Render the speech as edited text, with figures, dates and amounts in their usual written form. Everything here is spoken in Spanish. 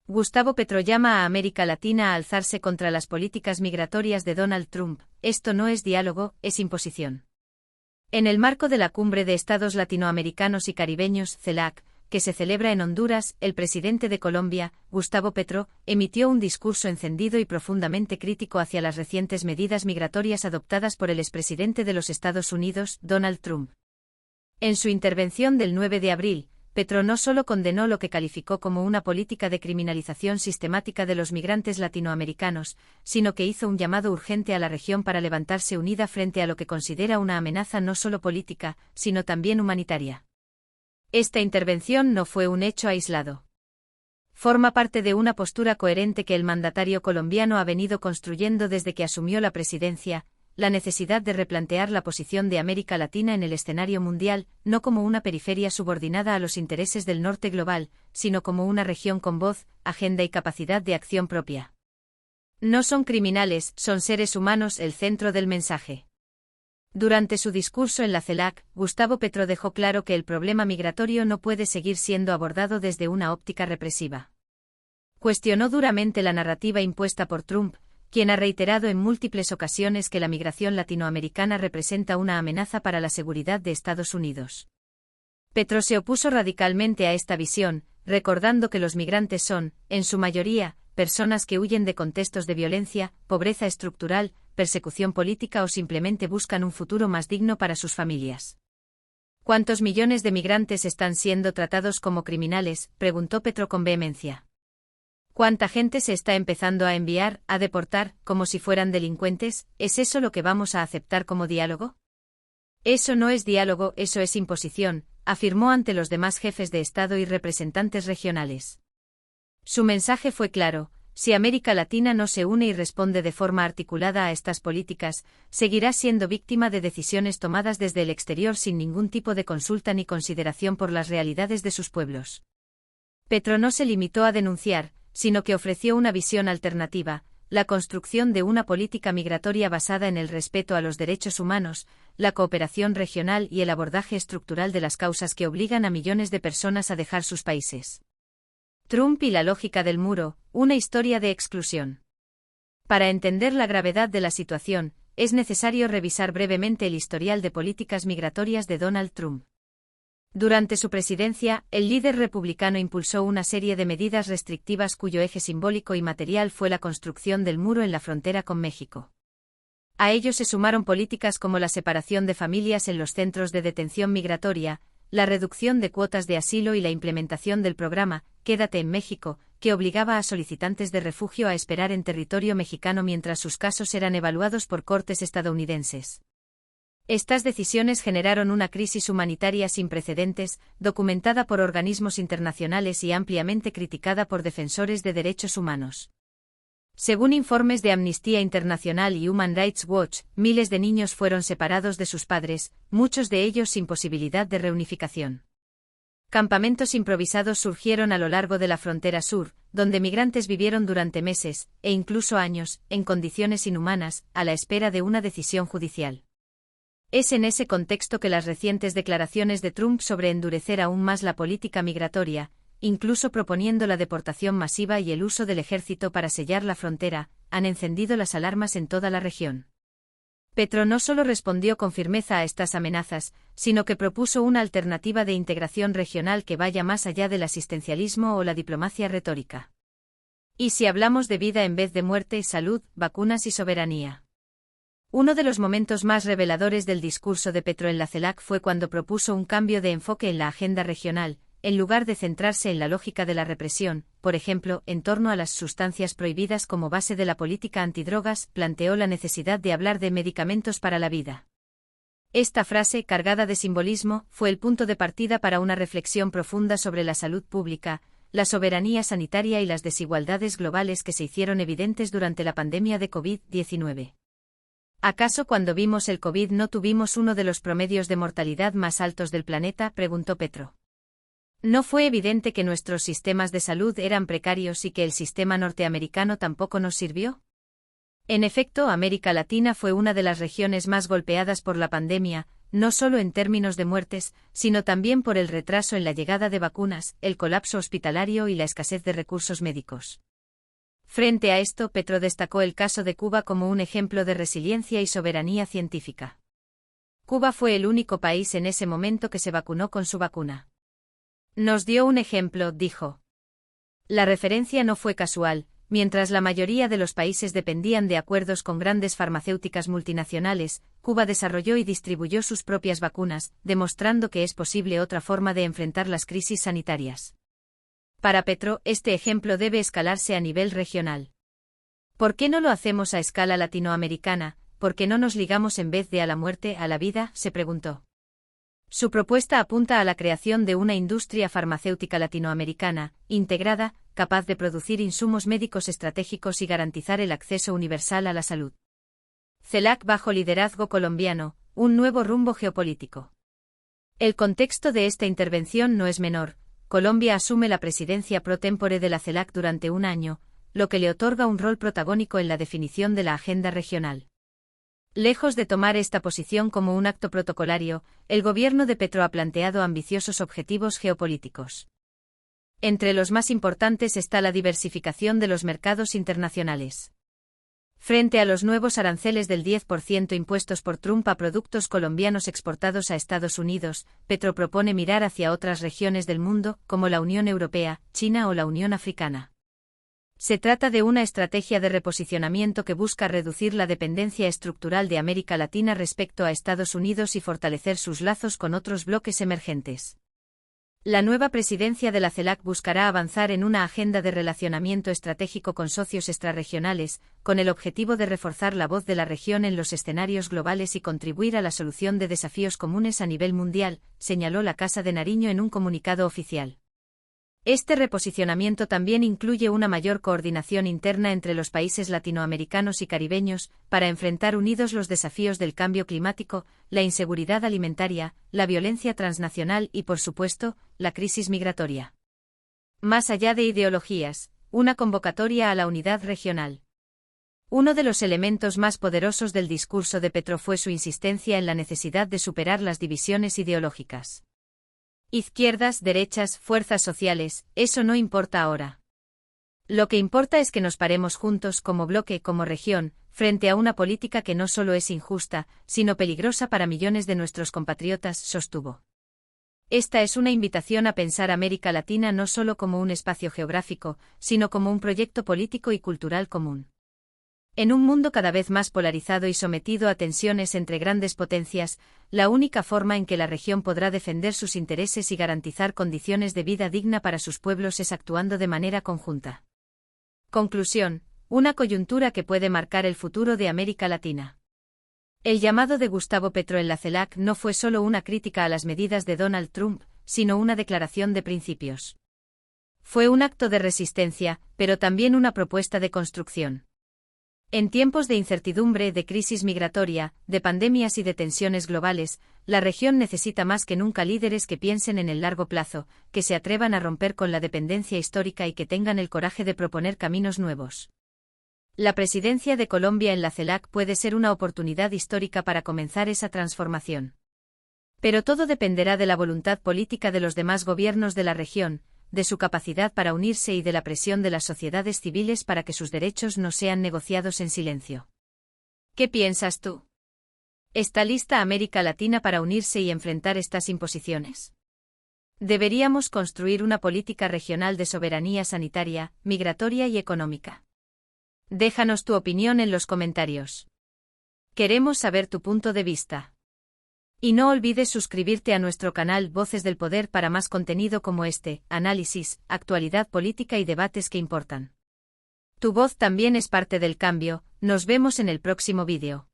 Gustavo Petro llama a América Latina a alzarse contra las políticas migratorias de Donald Trump. Esto no es diálogo, es imposición. En el marco de la Cumbre de Estados Latinoamericanos y Caribeños, CELAC, que se celebra en Honduras, el presidente de Colombia, Gustavo Petro, emitió un discurso encendido y profundamente crítico hacia las recientes medidas migratorias adoptadas por el expresidente de los Estados Unidos, Donald Trump. En su intervención del 9 de abril, Petro no solo condenó lo que calificó como una política de criminalización sistemática de los migrantes latinoamericanos, sino que hizo un llamado urgente a la región para levantarse unida frente a lo que considera una amenaza no solo política, sino también humanitaria. Esta intervención no fue un hecho aislado. Forma parte de una postura coherente que el mandatario colombiano ha venido construyendo desde que asumió la presidencia, la necesidad de replantear la posición de América Latina en el escenario mundial, no como una periferia subordinada a los intereses del norte global, sino como una región con voz, agenda y capacidad de acción propia. No son criminales, son seres humanos el centro del mensaje. Durante su discurso en la CELAC, Gustavo Petro dejó claro que el problema migratorio no puede seguir siendo abordado desde una óptica represiva. Cuestionó duramente la narrativa impuesta por Trump, quien ha reiterado en múltiples ocasiones que la migración latinoamericana representa una amenaza para la seguridad de Estados Unidos. Petro se opuso radicalmente a esta visión, recordando que los migrantes son, en su mayoría, personas que huyen de contextos de violencia, pobreza estructural, persecución política o simplemente buscan un futuro más digno para sus familias. ¿Cuántos millones de migrantes están siendo tratados como criminales?, preguntó Petro con vehemencia. ¿Cuánta gente se está empezando a enviar, a deportar, como si fueran delincuentes? ¿Es eso lo que vamos a aceptar como diálogo? Eso no es diálogo, eso es imposición, afirmó ante los demás jefes de Estado y representantes regionales. Su mensaje fue claro: si América Latina no se une y responde de forma articulada a estas políticas, seguirá siendo víctima de decisiones tomadas desde el exterior sin ningún tipo de consulta ni consideración por las realidades de sus pueblos. Petro no se limitó a denunciar, sino que ofreció una visión alternativa: la construcción de una política migratoria basada en el respeto a los derechos humanos, la cooperación regional y el abordaje estructural de las causas que obligan a millones de personas a dejar sus países. Trump y la lógica del muro, una historia de exclusión. Para entender la gravedad de la situación, es necesario revisar brevemente el historial de políticas migratorias de Donald Trump. Durante su presidencia, el líder republicano impulsó una serie de medidas restrictivas cuyo eje simbólico y material fue la construcción del muro en la frontera con México. A ello se sumaron políticas como la separación de familias en los centros de detención migratoria, la reducción de cuotas de asilo y la implementación del programa Quédate en México, que obligaba a solicitantes de refugio a esperar en territorio mexicano mientras sus casos eran evaluados por cortes estadounidenses. Estas decisiones generaron una crisis humanitaria sin precedentes, documentada por organismos internacionales y ampliamente criticada por defensores de derechos humanos. Según informes de Amnistía Internacional y Human Rights Watch, miles de niños fueron separados de sus padres, muchos de ellos sin posibilidad de reunificación. Campamentos improvisados surgieron a lo largo de la frontera sur, donde migrantes vivieron durante meses, e incluso años, en condiciones inhumanas, a la espera de una decisión judicial. Es en ese contexto que las recientes declaraciones de Trump sobre endurecer aún más la política migratoria, incluso proponiendo la deportación masiva y el uso del ejército para sellar la frontera, han encendido las alarmas en toda la región. Petro no solo respondió con firmeza a estas amenazas, sino que propuso una alternativa de integración regional que vaya más allá del asistencialismo o la diplomacia retórica. ¿Y si hablamos de vida en vez de muerte, salud, vacunas y soberanía? Uno de los momentos más reveladores del discurso de Petro en la CELAC fue cuando propuso un cambio de enfoque en la agenda regional, en lugar de centrarse en la lógica de la represión, por ejemplo, en torno a las sustancias prohibidas como base de la política antidrogas, planteó la necesidad de hablar de medicamentos para la vida. Esta frase, cargada de simbolismo, fue el punto de partida para una reflexión profunda sobre la salud pública, la soberanía sanitaria y las desigualdades globales que se hicieron evidentes durante la pandemia de COVID-19. ¿Acaso cuando vimos el COVID no tuvimos uno de los promedios de mortalidad más altos del planeta?, preguntó Petro. ¿No fue evidente que nuestros sistemas de salud eran precarios y que el sistema norteamericano tampoco nos sirvió? En efecto, América Latina fue una de las regiones más golpeadas por la pandemia, no solo en términos de muertes, sino también por el retraso en la llegada de vacunas, el colapso hospitalario y la escasez de recursos médicos. Frente a esto, Petro destacó el caso de Cuba como un ejemplo de resiliencia y soberanía científica. Cuba fue el único país en ese momento que se vacunó con su vacuna. Nos dio un ejemplo, dijo. La referencia no fue casual. Mientras la mayoría de los países dependían de acuerdos con grandes farmacéuticas multinacionales, Cuba desarrolló y distribuyó sus propias vacunas, demostrando que es posible otra forma de enfrentar las crisis sanitarias. Para Petro, este ejemplo debe escalarse a nivel regional. ¿Por qué no lo hacemos a escala latinoamericana? ¿Por qué no nos ligamos en vez de a la muerte, a la vida?, se preguntó. Su propuesta apunta a la creación de una industria farmacéutica latinoamericana, integrada, capaz de producir insumos médicos estratégicos y garantizar el acceso universal a la salud. CELAC bajo liderazgo colombiano, un nuevo rumbo geopolítico. El contexto de esta intervención no es menor. Colombia asume la presidencia pro tempore de la CELAC durante un año, lo que le otorga un rol protagónico en la definición de la agenda regional. Lejos de tomar esta posición como un acto protocolario, el gobierno de Petro ha planteado ambiciosos objetivos geopolíticos. Entre los más importantes está la diversificación de los mercados internacionales. Frente a los nuevos aranceles del 10% impuestos por Trump a productos colombianos exportados a Estados Unidos, Petro propone mirar hacia otras regiones del mundo, como la Unión Europea, China o la Unión Africana. Se trata de una estrategia de reposicionamiento que busca reducir la dependencia estructural de América Latina respecto a Estados Unidos y fortalecer sus lazos con otros bloques emergentes. La nueva presidencia de la CELAC buscará avanzar en una agenda de relacionamiento estratégico con socios extrarregionales, con el objetivo de reforzar la voz de la región en los escenarios globales y contribuir a la solución de desafíos comunes a nivel mundial, señaló la Casa de Nariño en un comunicado oficial. Este reposicionamiento también incluye una mayor coordinación interna entre los países latinoamericanos y caribeños, para enfrentar unidos los desafíos del cambio climático, la inseguridad alimentaria, la violencia transnacional y, por supuesto, la crisis migratoria. Más allá de ideologías, una convocatoria a la unidad regional. Uno de los elementos más poderosos del discurso de Petro fue su insistencia en la necesidad de superar las divisiones ideológicas. Izquierdas, derechas, fuerzas sociales, eso no importa ahora. Lo que importa es que nos paremos juntos como bloque, como región, frente a una política que no solo es injusta, sino peligrosa para millones de nuestros compatriotas, sostuvo. Esta es una invitación a pensar América Latina no solo como un espacio geográfico, sino como un proyecto político y cultural común. En un mundo cada vez más polarizado y sometido a tensiones entre grandes potencias, la única forma en que la región podrá defender sus intereses y garantizar condiciones de vida digna para sus pueblos es actuando de manera conjunta. Conclusión: una coyuntura que puede marcar el futuro de América Latina. El llamado de Gustavo Petro en la CELAC no fue solo una crítica a las medidas de Donald Trump, sino una declaración de principios. Fue un acto de resistencia, pero también una propuesta de construcción. En tiempos de incertidumbre, de crisis migratoria, de pandemias y de tensiones globales, la región necesita más que nunca líderes que piensen en el largo plazo, que se atrevan a romper con la dependencia histórica y que tengan el coraje de proponer caminos nuevos. La presidencia de Colombia en la CELAC puede ser una oportunidad histórica para comenzar esa transformación. Pero todo dependerá de la voluntad política de los demás gobiernos de la región, de su capacidad para unirse y de la presión de las sociedades civiles para que sus derechos no sean negociados en silencio. ¿Qué piensas tú? ¿Está lista América Latina para unirse y enfrentar estas imposiciones? Deberíamos construir una política regional de soberanía sanitaria, migratoria y económica. Déjanos tu opinión en los comentarios. Queremos saber tu punto de vista. Y no olvides suscribirte a nuestro canal Voces del Poder para más contenido como este, análisis, actualidad política y debates que importan. Tu voz también es parte del cambio. Nos vemos en el próximo vídeo.